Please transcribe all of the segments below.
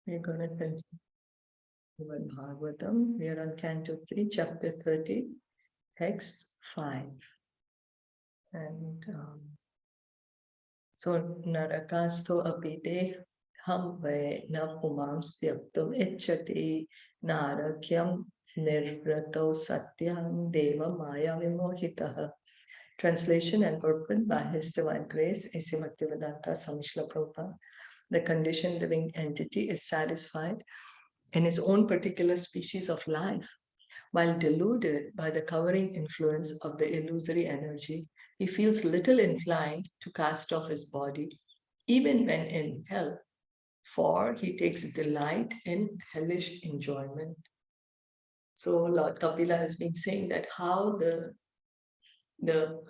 We're going to continue Srimad Bhagavatam. We are on Canto 3, Chapter 30, Text 5. And so, Narakasto apide ham ve na pumam styaptum icchati narakyam nirvrato satyam deva maya vimohitaha. Translation and purport by His Divine Grace, A.C. Bhaktivedanta Swami Srila Prabhupada. The conditioned living entity is satisfied in his own particular species of life. While deluded by the covering influence of the illusory energy, he feels little inclined to cast off his body, even when in hell, for he takes delight in hellish enjoyment. So Lord Kapila has been saying that how the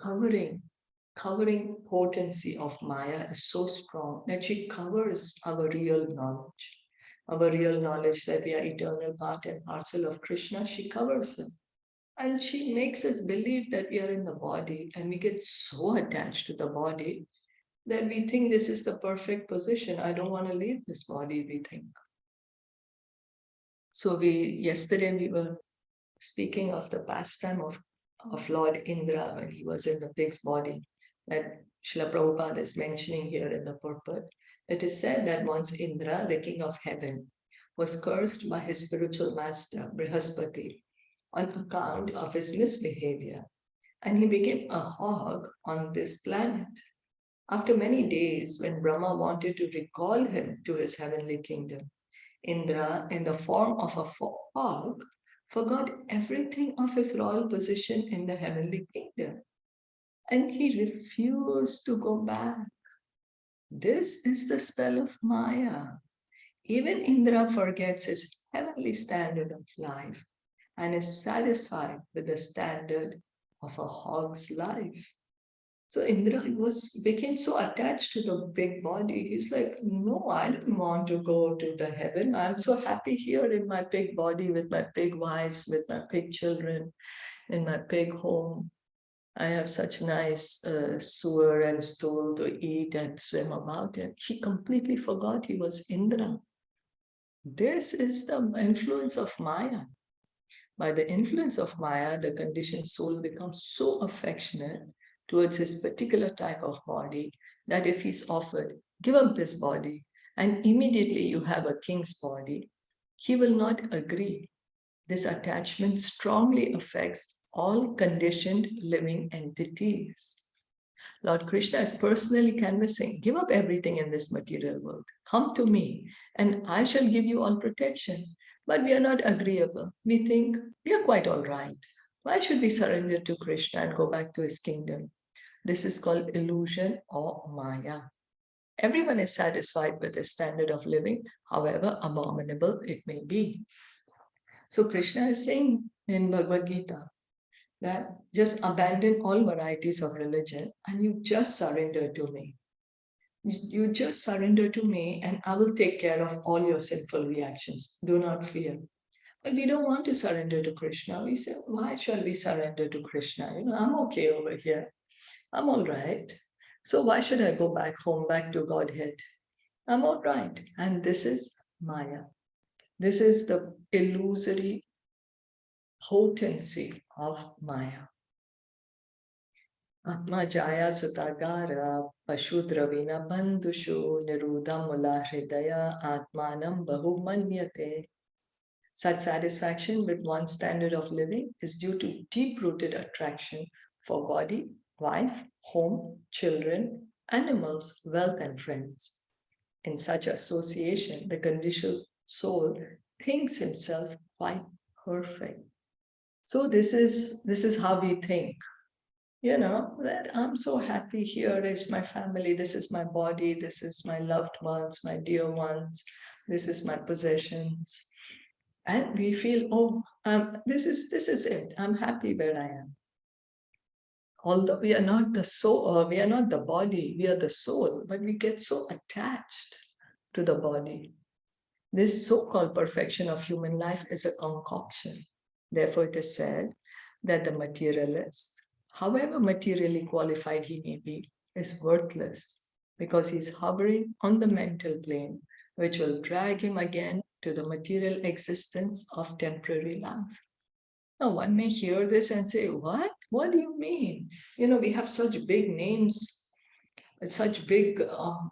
covering potency of Maya is so strong that she covers our real knowledge. Our real knowledge that we are eternal part and parcel of Krishna, she covers it. And she makes us believe that we are in the body, and we get so attached to the body that we think this is the perfect position. I don't want to leave this body, we think. So yesterday we were speaking of the pastime of Lord Indra when he was in the pig's body, that Srila Prabhupada is mentioning here in the purport. It is said that once Indra, the king of heaven, was cursed by his spiritual master, Brihaspati, on account of his misbehavior, and he became a hog on this planet. After many days, when Brahma wanted to recall him to his heavenly kingdom, Indra, in the form of a hog, forgot everything of his royal position in the heavenly kingdom, and he refused to go back. This is the spell of Maya. Even Indra forgets his heavenly standard of life and is satisfied with the standard of a hog's life. So Indra became so attached to the big body. He's like, no, I don't want to go to the heaven. I'm so happy here in my big body with my big wives, with my big children, in my big home. I have such nice sewer and stool to eat and swim about it. He completely forgot he was Indra. This is the influence of Maya. By the influence of Maya, the conditioned soul becomes so affectionate towards his particular type of body that if he's offered, give up this body, and immediately you have a king's body, he will not agree. This attachment strongly affects all conditioned living entities. Lord Krishna is personally canvassing, give up everything in this material world. Come to me, and I shall give you all protection. But we are not agreeable. We think we are quite all right. Why should we surrender to Krishna and go back to his kingdom? This is called illusion or Maya. Everyone is satisfied with the standard of living, however abominable it may be. So Krishna is saying in Bhagavad Gita that just abandon all varieties of religion and you just surrender to me. You just surrender to me and I will take care of all your sinful reactions. Do not fear. But we don't want to surrender to Krishna. We say, why shall we surrender to Krishna? I'm okay over here. I'm all right. So why should I go back home, back to Godhead? I'm all right. And this is Maya. This is the illusory potency of Maya. Atma Jaya Sutagara Pashudravina Bandhushu Nirudamula Hridaya Atmanam Bahumanyate. Such satisfaction with one's standard of living is due to deep-rooted attraction for body, wife, home, children, animals, wealth, and friends. In such association, the conditioned soul thinks himself quite perfect. So this is how we think. That I'm so happy here is my family, this is my body, this is my loved ones, my dear ones, this is my possessions. And we feel, this is it. I'm happy where I am. Although we are not the soul, we are not the body, we are the soul, but we get so attached to the body. This so-called perfection of human life is a concoction. Therefore, it is said that the materialist, however materially qualified he may be, is worthless because he's hovering on the mental plane which will drag him again to the material existence of temporary life. Now, one may hear this and say, what? What do you mean? We have such big names, such big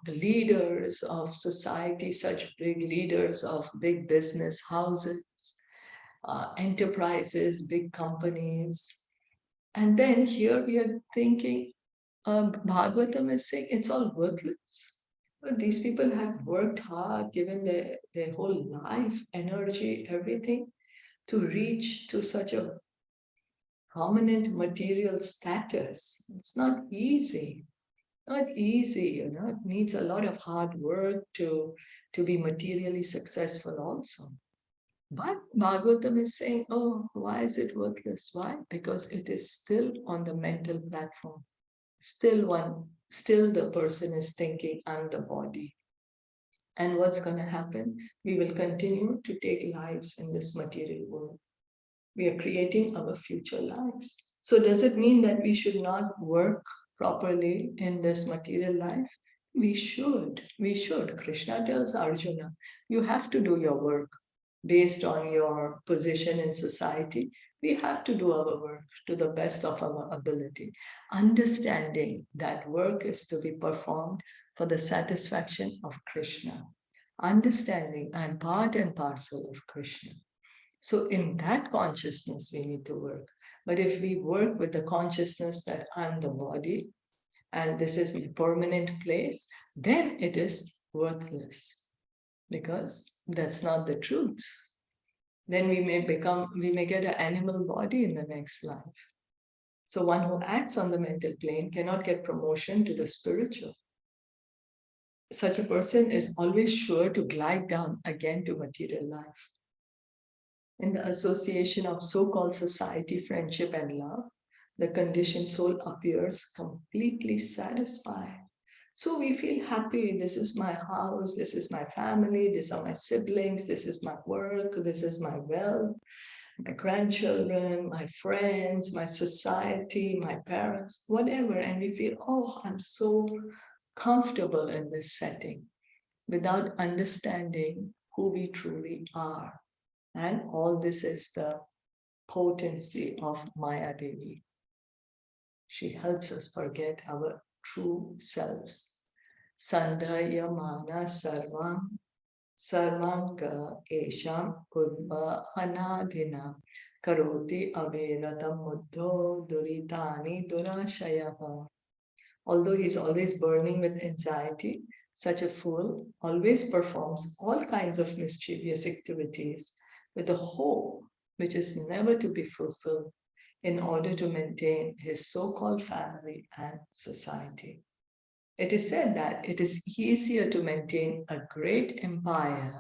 leaders of society, such big leaders of big business houses, enterprises, big companies. And then here we are thinking, Bhagavatam is saying it's all worthless. Well, these people have worked hard, given their whole life, energy, everything to reach to such a prominent material status. It's not easy. Not easy, It needs a lot of hard work to be materially successful also. But Bhagavatam is saying, oh, why is it worthless? Why? Because it is still on the mental platform. Still the person is thinking, I'm the body. And what's going to happen? We will continue to take lives in this material world. We are creating our future lives. So does it mean that we should not work properly in this material life? We should. Krishna tells Arjuna, you have to do your work based on your position in society. We have to do our work to the best of our ability, understanding that work is to be performed for the satisfaction of Krishna. Understanding I'm part and parcel of Krishna. So in that consciousness, we need to work. But if we work with the consciousness that I'm the body and this is my permanent place, then it is worthless because that's not the truth. Then we may get an animal body in the next life. So one who acts on the mental plane cannot get promotion to the spiritual. Such a person is always sure to glide down again to material life. In the association of so-called society, friendship, and love, the conditioned soul appears completely satisfied. So we feel happy. This is my house, this is my family, these are my siblings, this is my work, this is my wealth, my grandchildren, my friends, my society, my parents, whatever. And we feel, oh, I'm so comfortable in this setting without understanding who we truly are. And all this is the potency of Maya Devi. She helps us forget our true selves. Sandhaya mana sarvanga esham udva anadhina karoti averatam muddho duritani durashayaha. Although he is always burning with anxiety, such a fool always performs all kinds of mischievous activities with a hope which is never to be fulfilled in order to maintain his so-called family and society. It is said that it is easier to maintain a great empire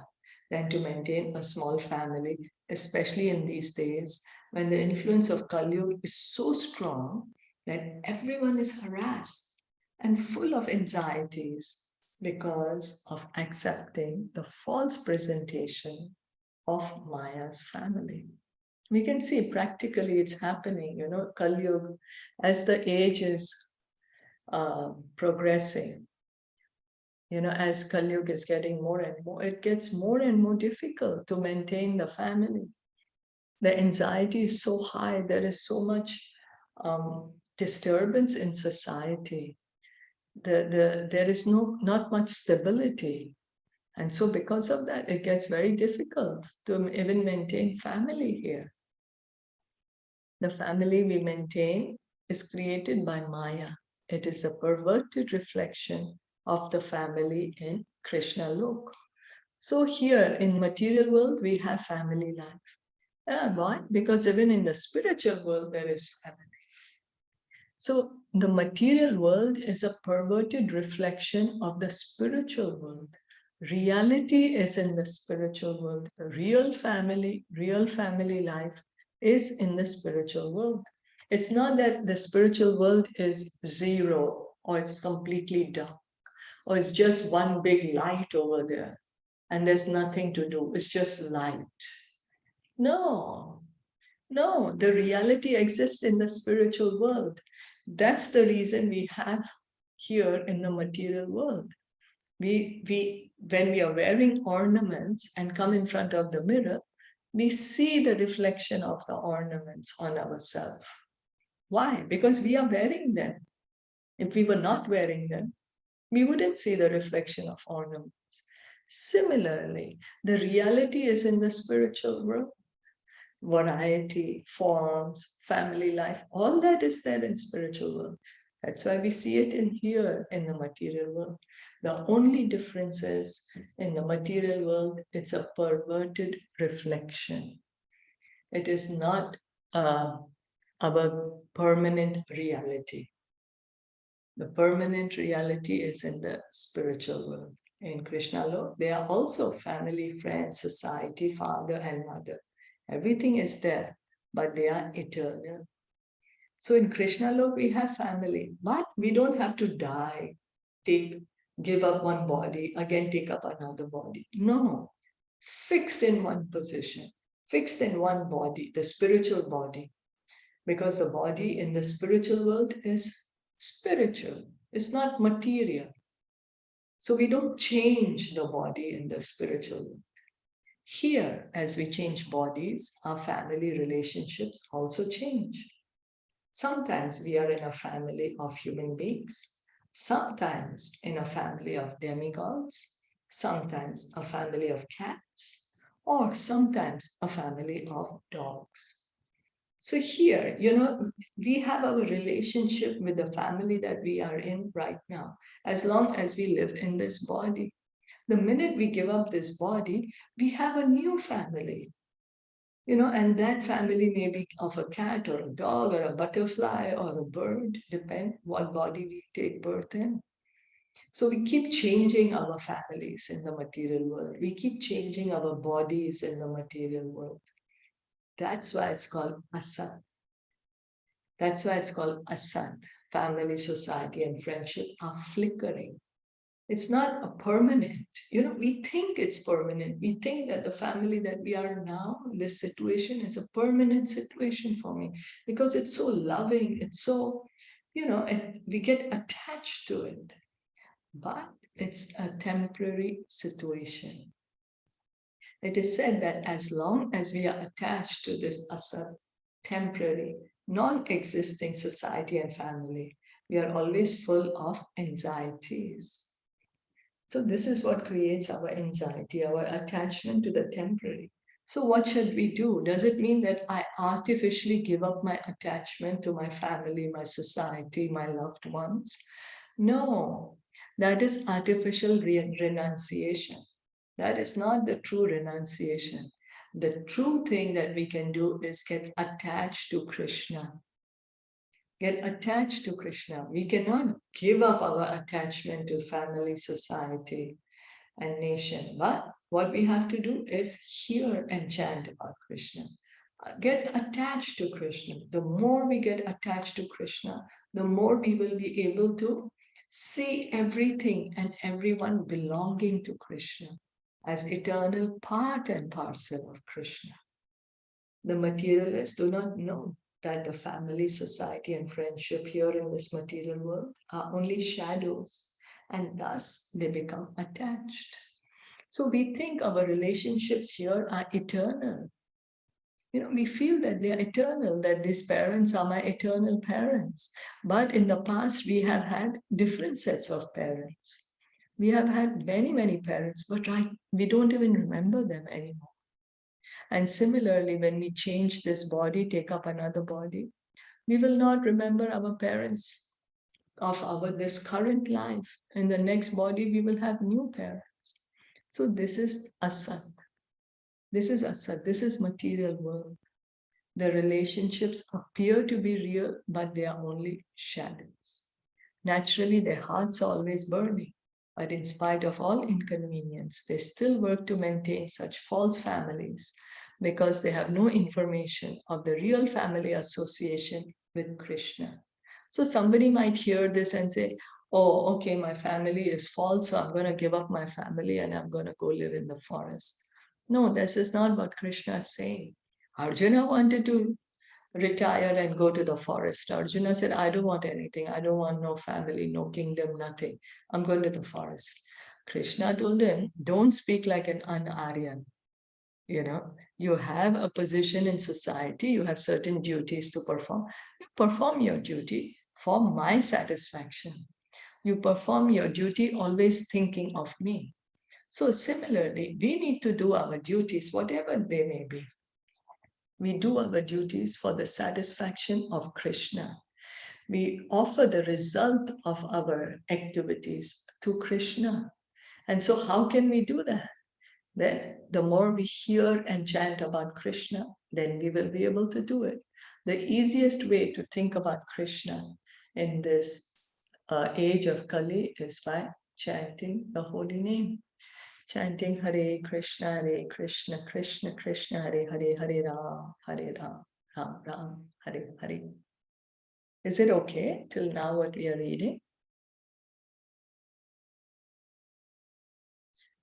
than to maintain a small family, especially in these days when the influence of Kali Yuga is so strong that everyone is harassed and full of anxieties because of accepting the false presentation of Maya's family. We can see practically it's happening, Kali Yuga, as the age is progressing, as Kali Yuga is getting more and more, it gets more and more difficult to maintain the family. The anxiety is so high, there is so much disturbance in society. There is not much stability. And so because of that, it gets very difficult to even maintain family here. The family we maintain is created by Maya. It is a perverted reflection of the family in Krishna Lok. So here in material world, we have family life. Why? Because even in the spiritual world, there is family. So the material world is a perverted reflection of the spiritual world. Reality is in the spiritual world. Real family life is in the spiritual world. It's not that the spiritual world is zero or it's completely dark or it's just one big light over there and there's nothing to do. It's just light. No, the reality exists in the spiritual world. That's the reason we have here in the material world. When we are wearing ornaments and come in front of the mirror, we see the reflection of the ornaments on ourselves. Why? Because we are wearing them. If we were not wearing them, we wouldn't see the reflection of ornaments. Similarly, the reality is in the spiritual world. Variety, forms, family life, all that is there in spiritual world. That's why we see it in here in the material world. The only difference is in the material world, it's a perverted reflection. It is not our permanent reality. The permanent reality is in the spiritual world. In Krishna Lok, they are also family, friends, society, father and mother. Everything is there, but they are eternal. So in Krishna Lok, we have family, but we don't have to die, give up one body, again take up another body. No, fixed in one position, fixed in one body, the spiritual body. Because the body in the spiritual world is spiritual, it's not material. So we don't change the body in the spiritual world. Here, as we change bodies, our family relationships also change. Sometimes we are in a family of human beings, sometimes in a family of demigods, sometimes a family of cats, or sometimes a family of dogs. So here, we have our relationship with the family that we are in right now, as long as we live in this body. The minute we give up this body, we have a new family. And that family may be of a cat or a dog or a butterfly or a bird, depend what body we take birth in. So we keep changing our families in the material world. We keep changing our bodies in the material world. That's why it's called asat. That's why it's called asat. Family, society, and friendship are flickering. It's not a permanent. We think it's permanent. We think that the family that we are now, this situation is a permanent situation for me because it's so loving. It's so, we get attached to it. But it's a temporary situation. It is said that as long as we are attached to this asat, temporary, non-existing society and family, we are always full of anxieties. So this is what creates our anxiety, our attachment to the temporary. So what should we do? Does it mean that I artificially give up my attachment to my family, my society, my loved ones? No, that is artificial renunciation. That is not the true renunciation. The true thing that we can do is get attached to Krishna. Get attached to Krishna. We cannot give up our attachment to family, society, and nation. But what we have to do is hear and chant about Krishna. Get attached to Krishna. The more we get attached to Krishna, the more we will be able to see everything and everyone belonging to Krishna as eternal part and parcel of Krishna. The materialists do not know that the family, society, and friendship here in this material world are only shadows, and thus they become attached. So we think our relationships here are eternal. We feel that they are eternal, that these parents are my eternal parents. But in the past, we have had different sets of parents. We have had many, many parents, but we don't even remember them anymore. And similarly, when we change this body, take up another body, we will not remember our parents of this current life. In the next body, we will have new parents. So this is asat. This is asat. This is material world. The relationships appear to be real, but they are only shadows. Naturally, their hearts are always burning. But in spite of all inconvenience, they still work to maintain such false families because they have no information of the real family association with Krishna. So somebody might hear this and say, oh, okay, my family is false, so I'm going to give up my family and I'm going to go live in the forest. No, this is not what Krishna is saying. Arjuna wanted to retire and go to the forest. Arjuna said, I don't want anything. I don't want no family, no kingdom, nothing. I'm going to the forest. Krishna told him, don't speak like an un-Aryan. You have a position in society, you have certain duties to perform. You perform your duty for my satisfaction. You perform your duty always thinking of me. So similarly, we need to do our duties, whatever they may be. We do our duties for the satisfaction of Krishna. We offer the result of our activities to Krishna. And so how can we do that? Then the more we hear and chant about Krishna, then we will be able to do it. The easiest way to think about Krishna in this age of Kali is by chanting the holy name. Chanting Hare Krishna, Krishna Krishna, Hare Hare, Hare Ram, Ram Ram, Hare Hare. Is it okay till now what we are reading?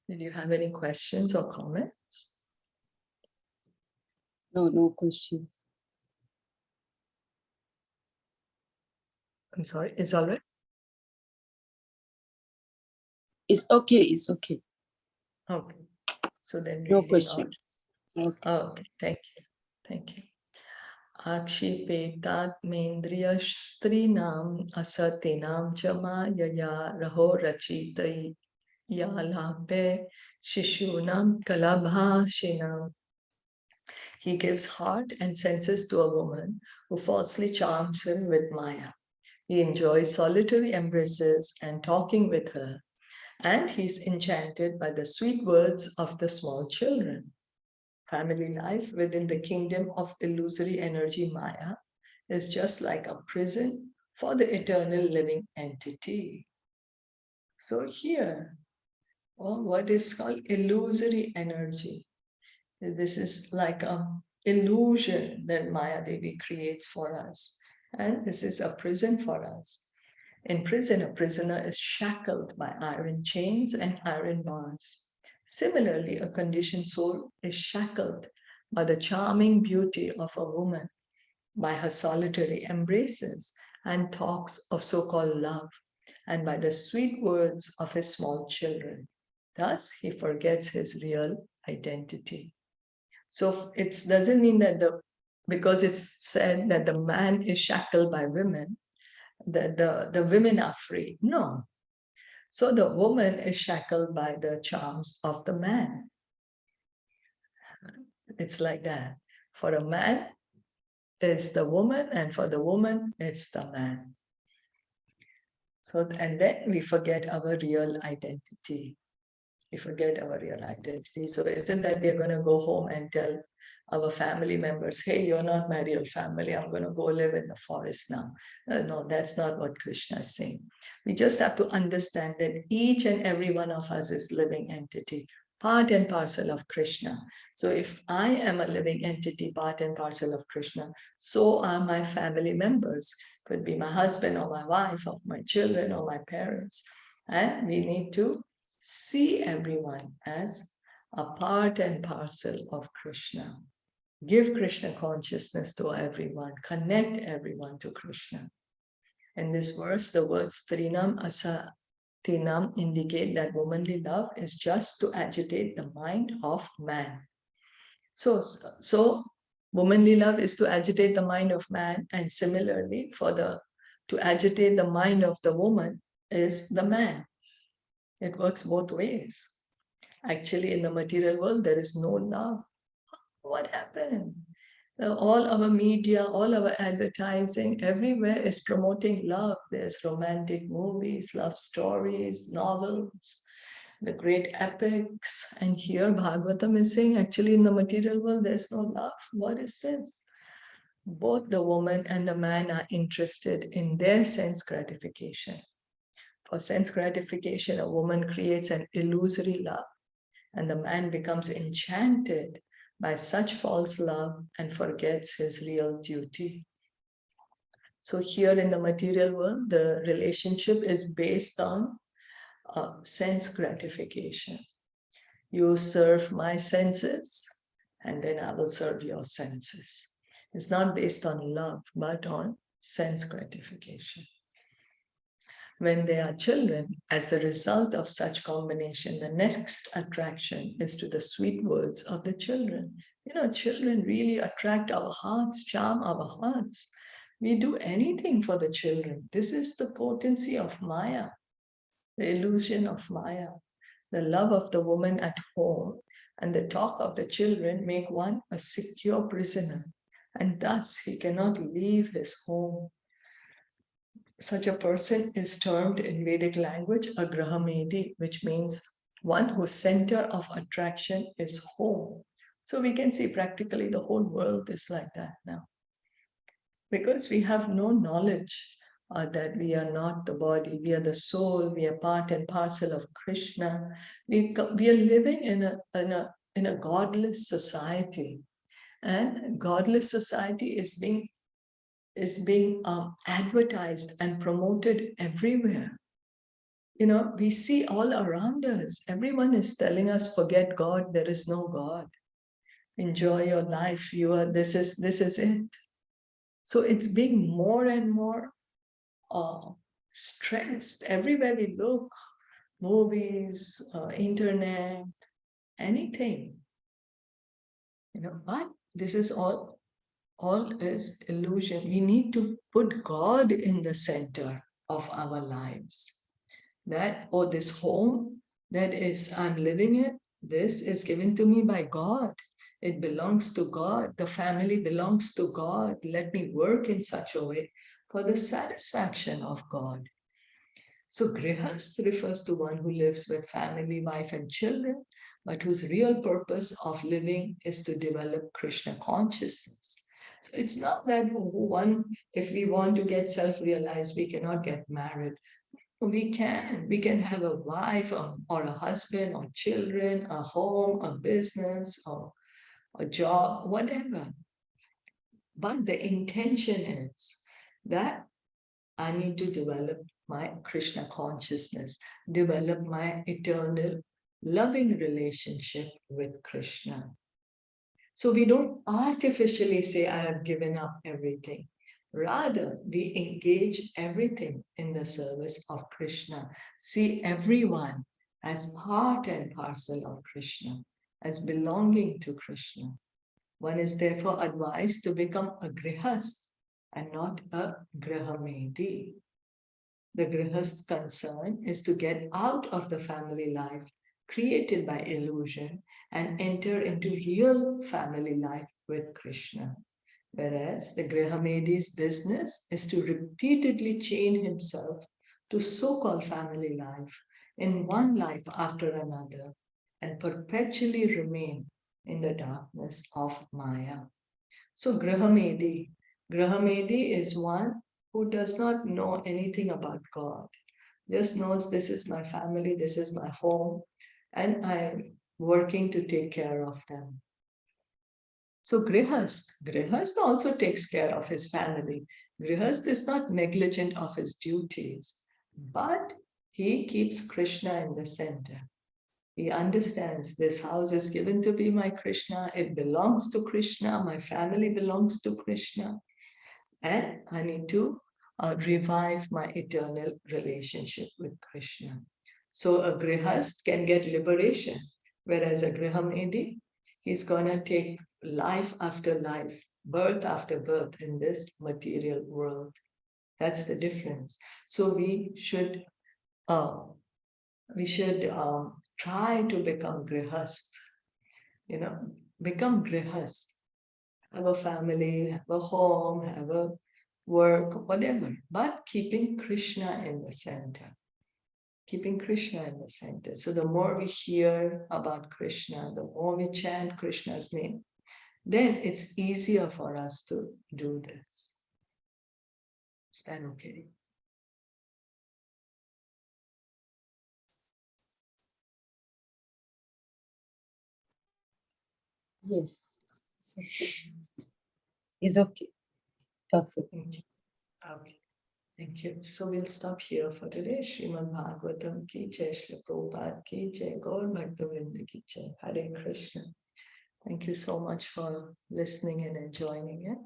Did you have any questions or comments? No questions. I'm sorry, it's all right? It's okay. Okay. So then No questions. Okay. Okay, thank you. Akshipetat mendriya strinam asatinam chama yaya raho rachitai yalape shishunam kalabhashinam. He gives heart and senses to a woman who falsely charms him with Maya. He enjoys solitary embraces and talking with her, and he's enchanted by the sweet words of the small children. Family life within the kingdom of illusory energy Maya is just like a prison for the eternal living entity. So here, what is called illusory energy. This is like an illusion that Maya Devi creates for us. And this is a prison for us. In prison, a prisoner is shackled by iron chains and iron bars. Similarly, a conditioned soul is shackled by the charming beauty of a woman, by her solitary embraces and talks of so-called love, and by the sweet words of his small children. Thus, he forgets his real identity. So it doesn't mean that because it's said that the man is shackled by women, that the women are free. No. So the woman is shackled by the charms of the man. It's like that. For a man, it's the woman, and for the woman, it's the man. So, and then we forget our real identity. We forget our real identity. So isn't that we're going to go home and tell our family members, hey, you're not my real family, I'm going to go live in the forest now. No, that's not what Krishna is saying. We just have to understand that each and every one of us is living entity, part and parcel of Krishna. So if I am a living entity, part and parcel of Krishna, so are my family members. Could be my husband or my wife or my children or my parents. And we need to see everyone as a part and parcel of Krishna. Give Krishna consciousness to everyone. Connect everyone to Krishna. In this verse, the words Trinam Asatinam indicate that womanly love is just to agitate the mind of man. So womanly love is to agitate the mind of man, and similarly, to agitate the mind of the woman is the man. It works both ways. Actually, in the material world, there is no love. What happened? All our media, all our advertising, everywhere is promoting love. There's romantic movies, love stories, novels, the great epics. And here Bhagavatam is saying, actually, in the material world, there's no love. What is this? Both the woman and the man are interested in their sense gratification. For sense gratification, a woman creates an illusory love, and the man becomes enchanted by such false love and forgets his real duty. So here in the material world, the relationship is based on sense gratification. You serve my senses, and then I will serve your senses. It's not based on love, but on sense gratification. When they are children, as the result of such combination, the next attraction is to the sweet words of the children. Children really attract our hearts, charm our hearts. We do anything for the children. This is the potency of Maya, the illusion of Maya. The love of the woman at home and the talk of the children make one a secure prisoner, and thus he cannot leave his home. Such a person is termed in Vedic language a Grahamedi, which means one whose center of attraction is home. So we can see practically the whole world is like that now. Because we have no knowledge that we are not the body, we are the soul, we are part and parcel of Krishna. We are living in a godless society, and godless society is being advertised and promoted everywhere. We see all around us. Everyone is telling us, forget God, there is no God. Enjoy your life. This is it. So it's being more and more stressed. Everywhere we look, movies, internet, anything. But this is all is illusion. We need to put God in the center of our lives. That, this home that is I'm living in, this is given to me by God. It belongs to God. The family belongs to God. Let me work in such a way for the satisfaction of God. So grihast refers to one who lives with family, wife and children, but whose real purpose of living is to develop Krishna consciousness. So it's not that if we want to get self-realized, we cannot get married. We can have a wife or a husband or children, a home, a business, or a job, whatever. But the intention is that I need to develop my Krishna consciousness, develop my eternal loving relationship with Krishna. So we don't artificially say, I have given up everything. Rather, we engage everything in the service of Krishna. See everyone as part and parcel of Krishna, as belonging to Krishna. One is therefore advised to become a grihast and not a grahamedi. The grihast concern is to get out of the family life created by illusion and enter into real family life with Krishna. Whereas the Grihamedi's business is to repeatedly chain himself to so-called family life in one life after another and perpetually remain in the darkness of Maya. So Grihamedi is one who does not know anything about God, just knows this is my family, this is my home, and I'm working to take care of them. So Grihast also takes care of his family. Grihast is not negligent of his duties, but he keeps Krishna in the center. He understands this house is given to be my Krishna, it belongs to Krishna, my family belongs to Krishna, and I need to revive my eternal relationship with Krishna. So a Grihast can get liberation, whereas a Grihamedi, he's gonna take life after life, birth after birth in this material world. That's the difference. So we should try to become grihast, become grihast, have a family, have a home, have a work, whatever, but keeping Krishna in the center. Keeping Krishna in the center. So the more we hear about Krishna, the more we chant Krishna's name, then it's easier for us to do this. Is that okay? Yes. It's okay. Perfect. Okay. Thank you. So we'll stop here for today. Srimad Bhagavatam ki jai, Shilpa Prabhupada ki jai, Gaur Bhaktavinda ki jai. Hare Krishna. Thank you so much for listening and enjoying it.